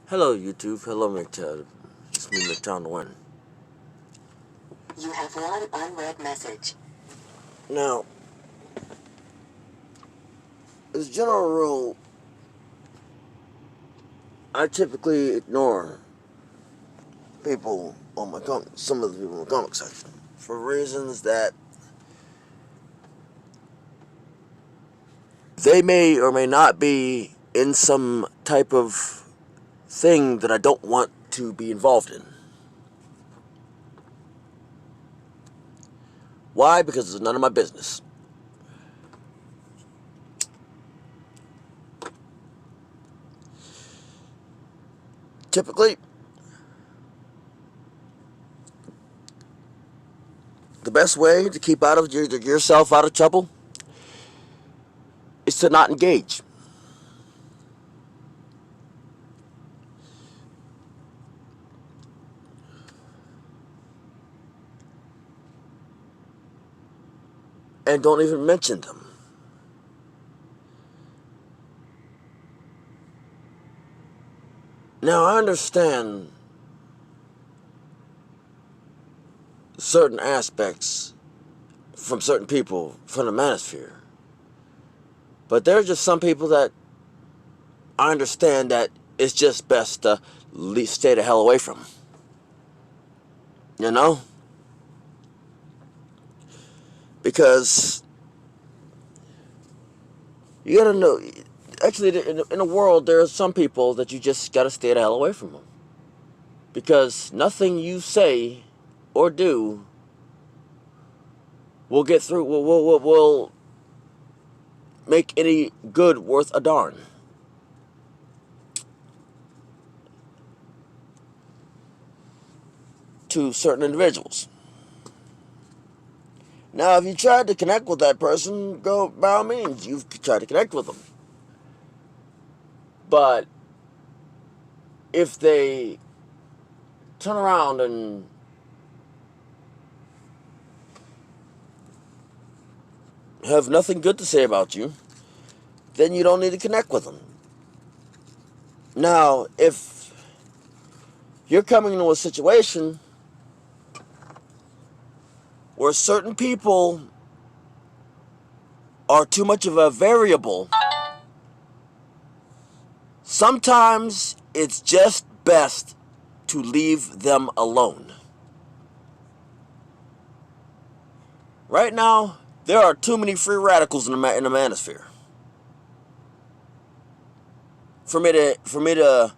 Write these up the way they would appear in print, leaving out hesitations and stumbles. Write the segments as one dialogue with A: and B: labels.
A: Hello YouTube, hello Midtown. It's me Midtown 1.
B: You have one unread message.
A: Now, as a general rule, I typically ignore people on my some of the people in the comic section for reasons that they may or may not be in some type of thing that I don't want to be involved in. Why? Because it's none of my business. Typically, the best way to keep out of yourself out of trouble is to not engage. And don't even mention them. Now, I understand certain aspects from certain people from the manosphere. But there are just some people that I understand that it's just best to stay the hell away from. You know? Because you gotta know, actually, in the world, there are some people that you just gotta stay the hell away from them. Because nothing you say or do will get through, will make any good worth a darn. To certain individuals. Now, if you tried to connect with that person, go by all means, you've tried to connect with them. But if they turn around and have nothing good to say about you, then you don't need to connect with them. Now, if you're coming into a situation where certain people are too much of a variable, sometimes it's just best to leave them alone. Right now, there are too many free radicals in the manosphere for me to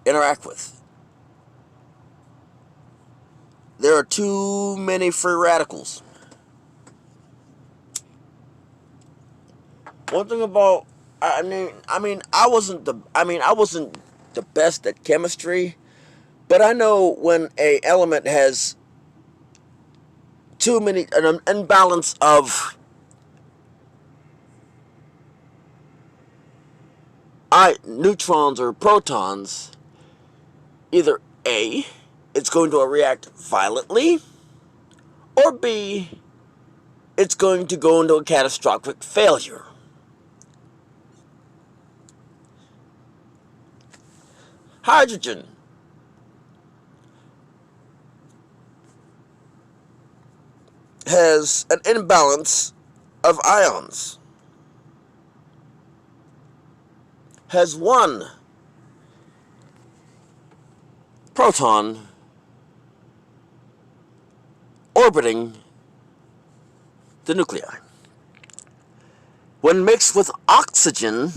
A: interact with. There are too many free radicals. One thing about I wasn't the best at chemistry, but I know when a element has an imbalance of neutrons or protons, either A, it's going to react violently, or B, it's going to go into a catastrophic failure. Hydrogen has an imbalance of ions. Has one proton orbiting the nuclei. When mixed with oxygen,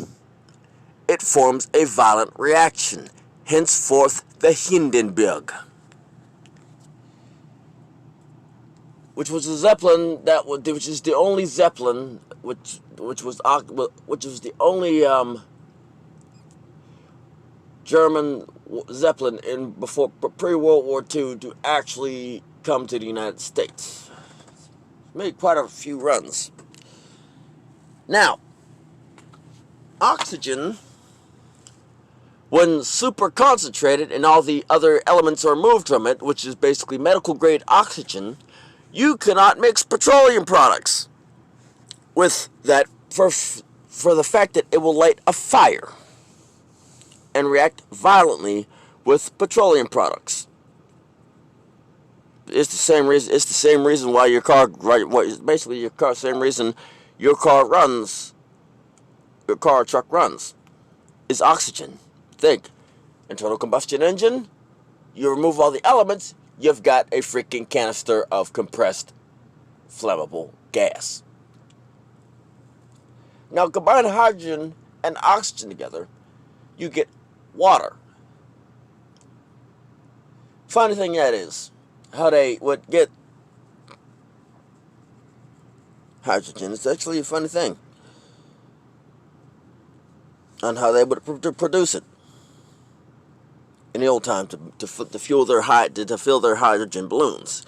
A: it forms a violent reaction, henceforth the Hindenburg, which was a Zeppelin which is the only Zeppelin, which was the only German Zeppelin in before pre-World War II to actually come to the United States. Made quite a few runs. Now, oxygen, when super concentrated and all the other elements are removed from it, which is basically medical grade oxygen, you cannot mix petroleum products with that for the fact that it will light a fire. and react violently with petroleum products. It's the same reason. It's the same reason why your car, right? Basically your car. Same reason your car runs. Your car or truck runs is oxygen. Think, internal combustion engine. You remove all the elements. You've got a freaking canister of compressed flammable gas. Now combine hydrogen and oxygen together, you get water. Funny thing that is, how they would get hydrogen. It's actually a funny thing on how they would produce it in the old time to fuel their to fill their hydrogen balloons,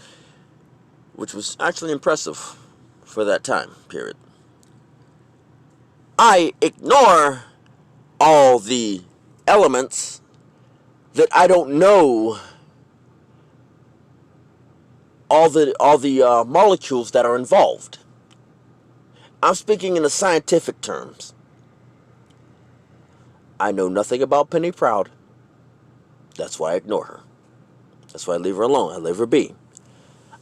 A: which was actually impressive for that time period. I ignore all the elements that I don't know, all the molecules that are involved. I'm speaking in the scientific terms. I know nothing about Penny Proud. That's why I ignore her. That's why I leave her alone. I leave her be.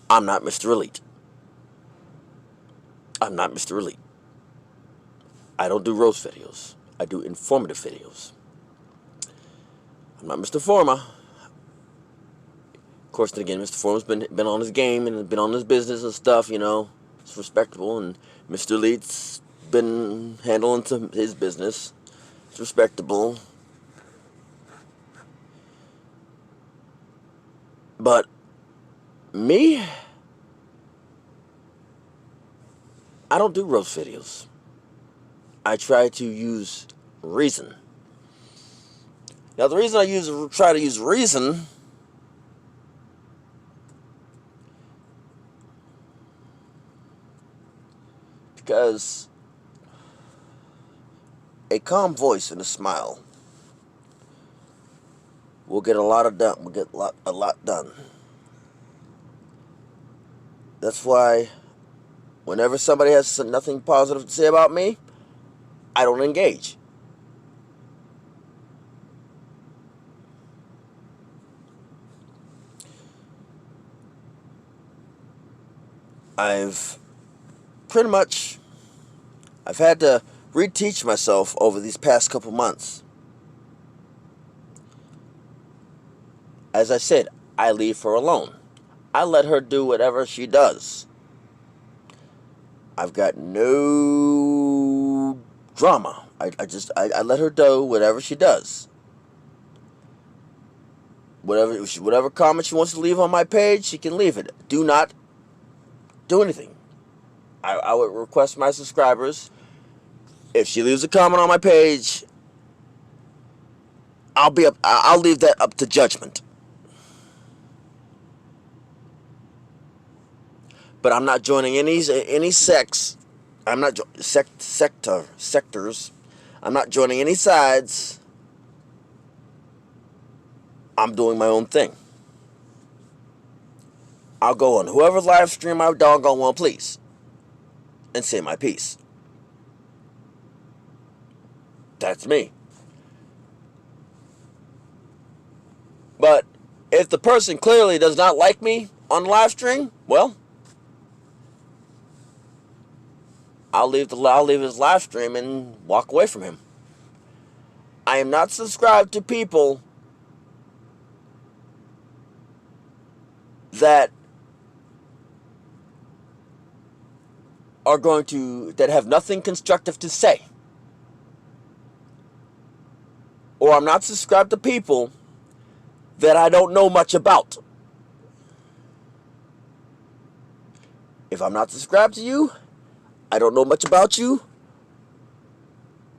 A: I'm not Mr. Elite. I'm not Mr. Elite. I don't do roast videos. I do informative videos. I'm not Mr. Forma. Of course, then again, Mr. Forma's been on his game and been on his business and stuff, you know. It's respectable. And Mr. Elite's been handling his business. It's respectable. But me, I don't do roast videos. I try to use reason. Now, the reason I try to use reason because a calm voice and a smile will get a lot done. Will get a lot done. That's why whenever somebody has nothing positive to say about me, I don't engage. I've had to reteach myself over these past couple months. As I said, I leave her alone. I let her do whatever she does. I've got no drama. I let her do whatever she does. Whatever comment she wants to leave on my page, she can leave it. Do not do anything. I would request my subscribers, if she leaves a comment on my page, I'll leave that up to judgment. But I'm not joining any sects. I'm not sectors. I'm not joining any sides. I'm doing my own thing. I'll go on whoever's live stream I doggone want, please, and say my piece. That's me. But if the person clearly does not like me on the live stream, well, I'll leave his live stream and walk away from him. I am not subscribed to people that have nothing constructive to say. Or I'm not subscribed to people that I don't know much about. If I'm not subscribed to you, I don't know much about you,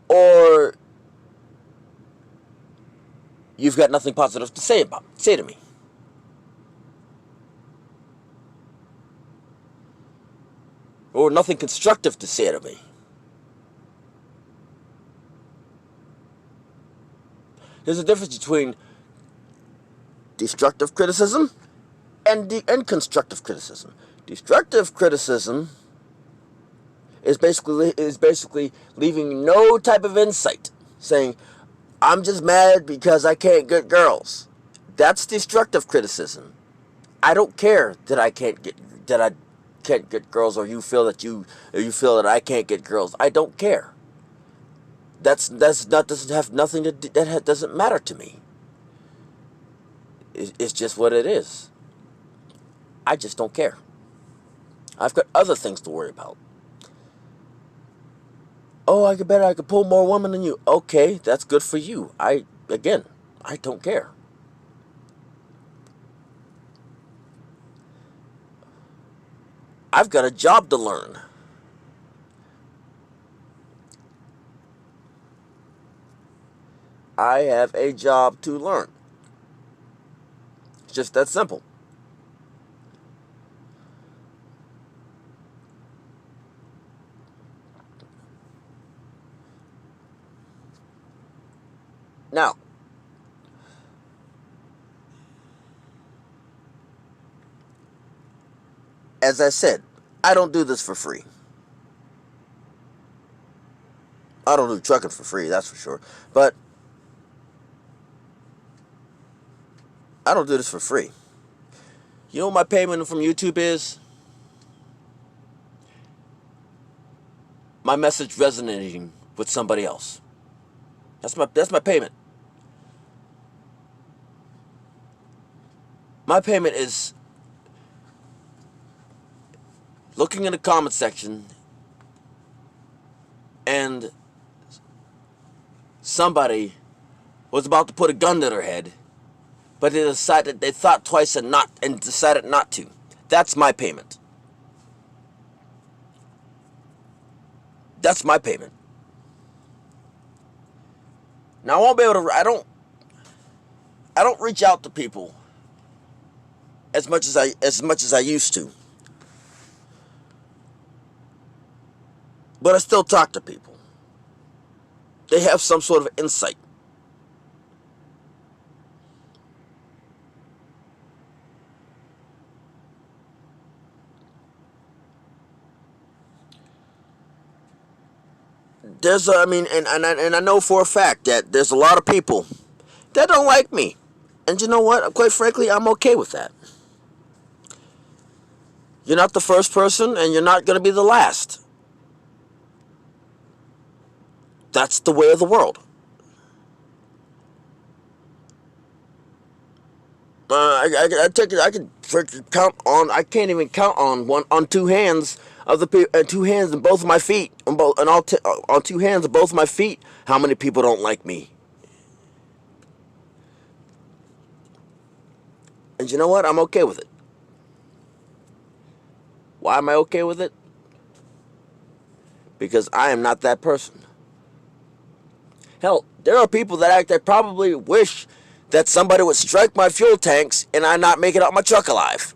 A: or you've got nothing positive to say to me. Or nothing constructive to say to me. There's a difference between destructive criticism and constructive criticism. Destructive criticism is basically leaving no type of insight, saying, I'm just mad because I can't get girls. That's destructive criticism. I don't care that I can't get girls, or you feel that you feel that I can't get girls. I don't care. That's not doesn't have nothing to doesn't matter to me. It's just what it is. I just don't care. I've got other things to worry about. Oh, I could pull more women than you. Okay, that's good for you. Again, I don't care. I've got a job to learn. I have a job to learn. It's just that simple. Now, as I said, I don't do this for free. I don't do trucking for free, that's for sure. But I don't do this for free. You know what my payment from YouTube is? My message resonating with somebody else. That's my payment. My payment is looking in the comment section and somebody was about to put a gun to their head, but they thought twice and decided not to. That's my payment. That's my payment. Now I won't be able to. I don't reach out to people as much as I used to, but I still talk to people. They have some sort of insight. I mean, and I know for a fact that there's a lot of people that don't like me, and you know what? Quite frankly, I'm okay with that. You're not the first person, and you're not going to be the last. That's the way of the world. I can count on. I can't even count on two hands of the two hands and both of my feet on two hands of both of my feet. How many people don't like me? And you know what? I'm okay with it. Why am I okay with it? Because I am not that person. Hell, there are people that probably wish that somebody would strike my fuel tanks and I not make it out my truck alive.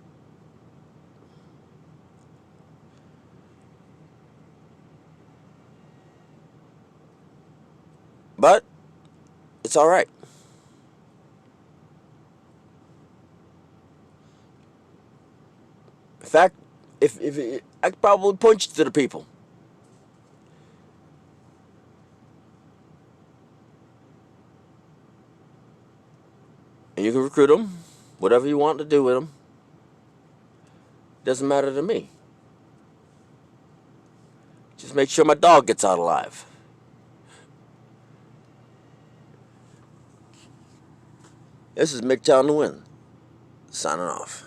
A: But it's all right. In fact, if I could probably point you to the people. And you can recruit them, whatever you want to do with them. Doesn't matter to me. Just make sure my dog gets out alive. This is MGTOWN the Win, signing off.